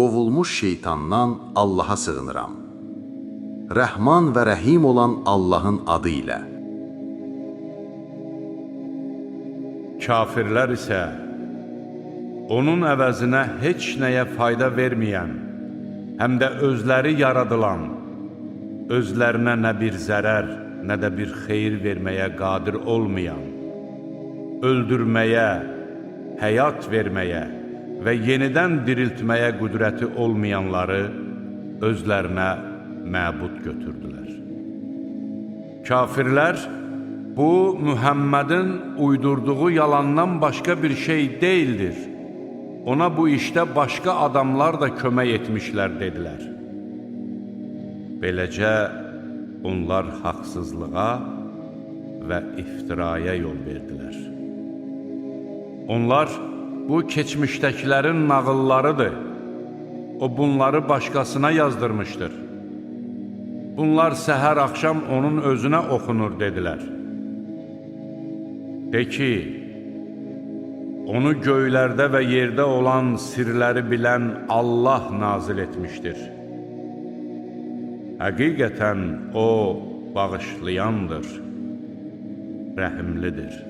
qovulmuş şeytandan Allaha sığınıram. Rəhman və Rəhim olan Allahın adı ilə. Kafirlər isə onun əvəzinə heç nəyə fayda verməyən, həm də özləri yaradılan, özlərinə nə bir zərər, nə də bir xeyir verməyə qadir olmayan, öldürməyə, həyat verməyə və yenidən diriltməyə qüdrəti olmayanları özlərinə məbud götürdülər. Kafirlər, bu, Mühəmmədin uydurduğu yalandan başqa bir şey deyildir. Ona bu işdə başqa adamlar da kömək etmişlər, dedilər. Beləcə, onlar haqsızlığa və iftiraya yol verdilər. Onlar, bu keçmişdəkilərin nağıllarıdır. O, bunları başqasına yazdırmışdır. Bunlar səhər-axşam onun özünə oxunur, dedilər. De ki, onu göylərdə və yerdə olan sirləri bilən Allah nazil etmişdir. Həqiqətən o bağışlayandır, rəhimlidir.